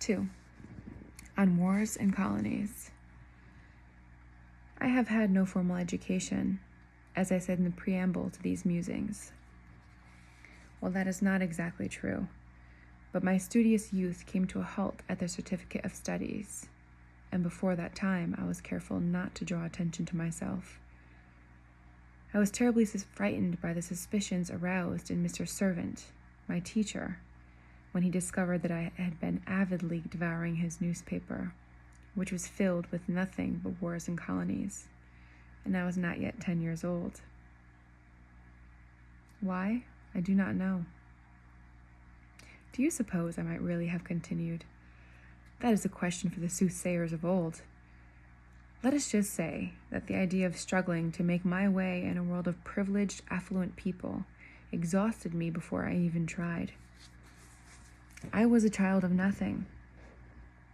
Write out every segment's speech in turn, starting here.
2. On Wars and Colonies. I have had no formal education, as I said in the preamble to these musings. Well, that is not exactly true, but my studious youth came to a halt at the Certificate of Studies, and before that time I was careful not to draw attention to myself. I was terribly frightened by the suspicions aroused in Mr. Servant, my teacher, when he discovered that I had been avidly devouring his newspaper, which was filled with nothing but wars and colonies, and I was not yet 10 years old. Why? I do not know. Do you suppose I might really have continued? That is a question for the soothsayers of old. Let us just say that the idea of struggling to make my way in a world of privileged, affluent people exhausted me before I even tried. I was a child of nothing.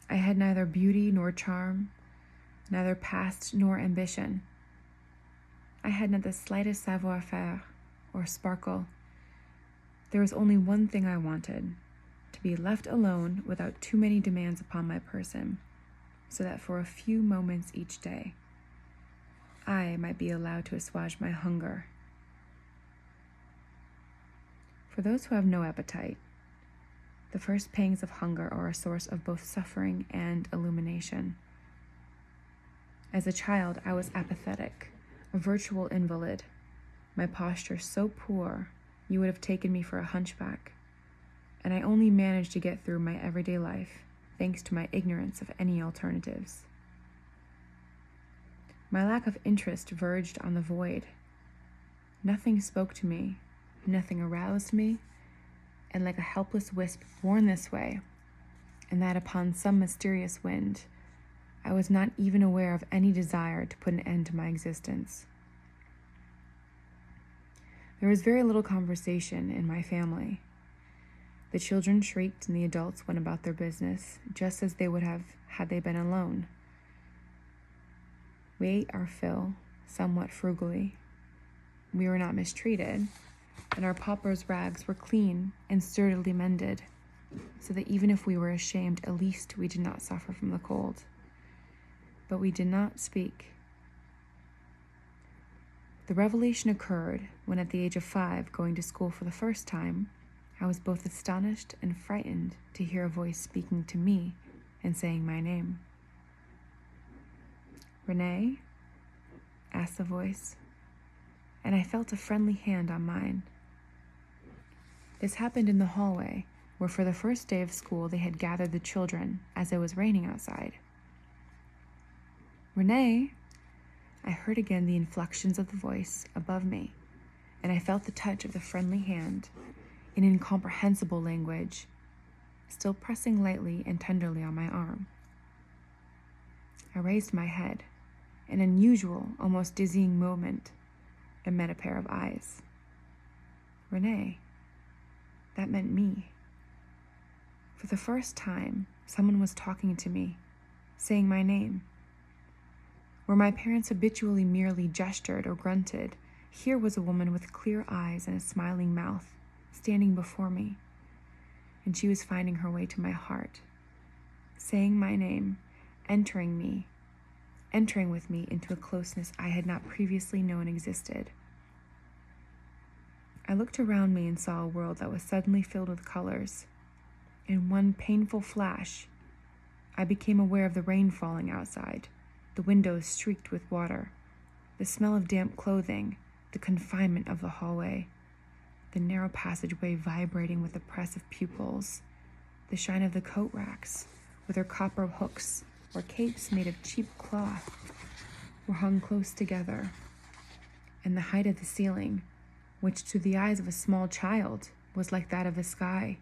I had neither beauty nor charm, neither past nor ambition. I had not the slightest savoir-faire or sparkle. There was only one thing I wanted, to be left alone without too many demands upon my person, so that for a few moments each day, I might be allowed to assuage my hunger. For those who have no appetite, the first pangs of hunger are a source of both suffering and illumination. As a child, I was apathetic, a virtual invalid, my posture so poor you would have taken me for a hunchback, and I only managed to get through my everyday life thanks to my ignorance of any alternatives. My lack of interest verged on the void. Nothing spoke to me, nothing aroused me, and like a helpless wisp borne this way, and that upon some mysterious wind, I was not even aware of any desire to put an end to my existence. There was very little conversation in my family. The children shrieked and the adults went about their business, just as they would have had they been alone. We ate our fill, somewhat frugally. We were not mistreated, and our paupers' rags were clean and sturdily mended, so that even if we were ashamed, at least we did not suffer from the cold. But we did not speak. The revelation occurred when, at the age of 5, going to school for the first time, I was both astonished and frightened to hear a voice speaking to me and saying my name. "Renee?" asked the voice, and I felt a friendly hand on mine. This happened in the hallway, where for the first day of school they had gathered the children as it was raining outside. "Renee?" I heard again the inflections of the voice above me, and I felt the touch of the friendly hand in incomprehensible language, still pressing lightly and tenderly on my arm. I raised my head, an unusual, almost dizzying moment, and met a pair of eyes. Renee. That meant me. For the first time, someone was talking to me, saying my name. Where my parents habitually merely gestured or grunted, here was a woman with clear eyes and a smiling mouth, standing before me, and she was finding her way to my heart, saying my name, entering with me into a closeness I had not previously known existed. I looked around me and saw a world that was suddenly filled with colors. In one painful flash, I became aware of the rain falling outside, the windows streaked with water, the smell of damp clothing, the confinement of the hallway, the narrow passageway vibrating with the press of pupils, the shine of the coat racks, with their copper hooks, where capes made of cheap cloth were hung close together, and the height of the ceiling, which to the eyes of a small child was like that of the sky.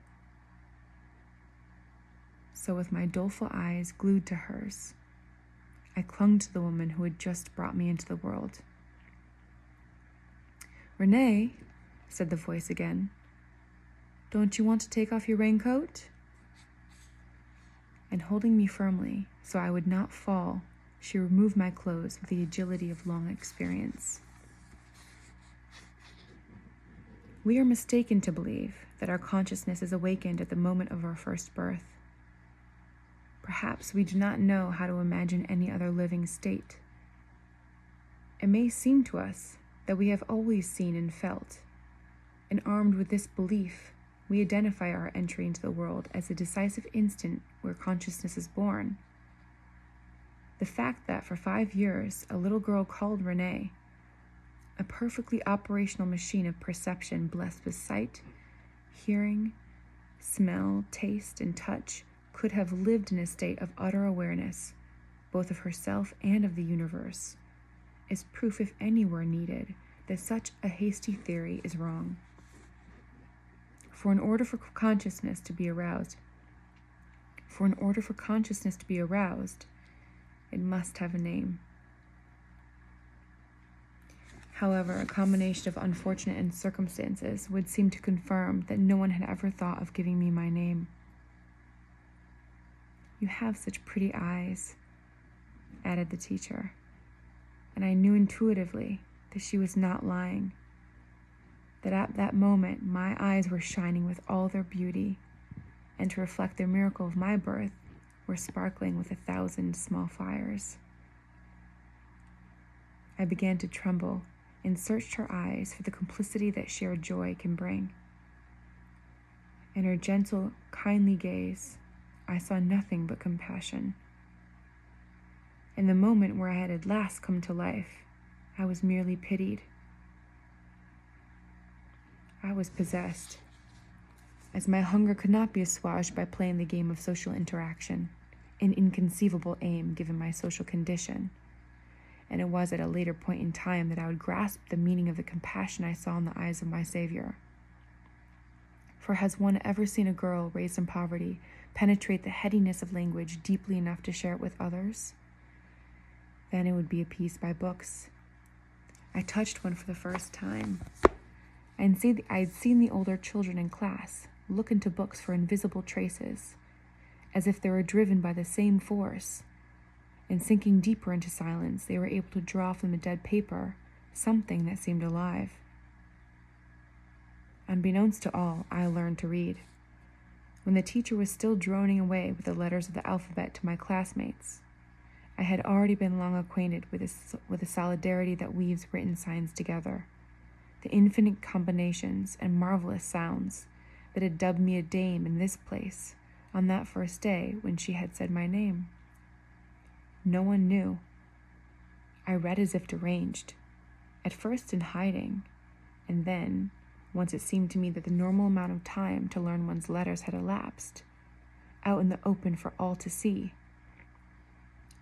So with my doleful eyes glued to hers, I clung to the woman who had just brought me into the world. "Renee," said the voice again, "don't you want to take off your raincoat?" And holding me firmly so I would not fall, she removed my clothes with the agility of long experience. We are mistaken to believe that our consciousness is awakened at the moment of our first birth. Perhaps we do not know how to imagine any other living state. It may seem to us that we have always seen and felt, and armed with this belief, we identify our entry into the world as a decisive instant where consciousness is born. The fact that for 5 years, a little girl called Renee, a perfectly operational machine of perception blessed with sight, hearing, smell, taste, and touch, could have lived in a state of utter awareness, both of herself and of the universe, is proof, if any were needed, that such a hasty theory is wrong. For in order for consciousness to be aroused, it must have a name. However, a combination of unfortunate circumstances would seem to confirm that no one had ever thought of giving me my name. "You have such pretty eyes," added the teacher, and I knew intuitively that she was not lying, that at that moment my eyes were shining with all their beauty, and to reflect the miracle of my birth, were sparkling with 1,000 small fires. I began to tremble and searched her eyes for the complicity that shared joy can bring. In her gentle, kindly gaze, I saw nothing but compassion. In the moment where I had at last come to life, I was merely pitied. I was possessed, as my hunger could not be assuaged by playing the game of social interaction, an inconceivable aim given my social condition. And it was at a later point in time that I would grasp the meaning of the compassion I saw in the eyes of my Savior. For has one ever seen a girl raised in poverty penetrate the headiness of language deeply enough to share it with others? Then it would be appeased by books. I touched one for the first time. I had seen the older children in class look into books for invisible traces, as if they were driven by the same force, and sinking deeper into silence, they were able to draw from the dead paper something that seemed alive. Unbeknownst to all, I learned to read. When the teacher was still droning away with the letters of the alphabet to my classmates, I had already been long acquainted with the solidarity that weaves written signs together, the infinite combinations and marvelous sounds that had dubbed me a dame in this place on that first day when she had said my name. No one knew. I read as if deranged, at first in hiding, and then, once it seemed to me that the normal amount of time to learn one's letters had elapsed, out in the open for all to see.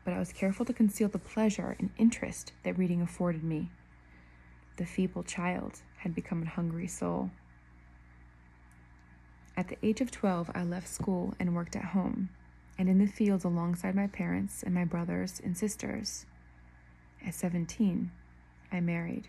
But I was careful to conceal the pleasure and interest that reading afforded me. The feeble child had become a hungry soul. At the age of 12, I left school and worked at home, and in the fields alongside my parents and my brothers and sisters. At 17, I married.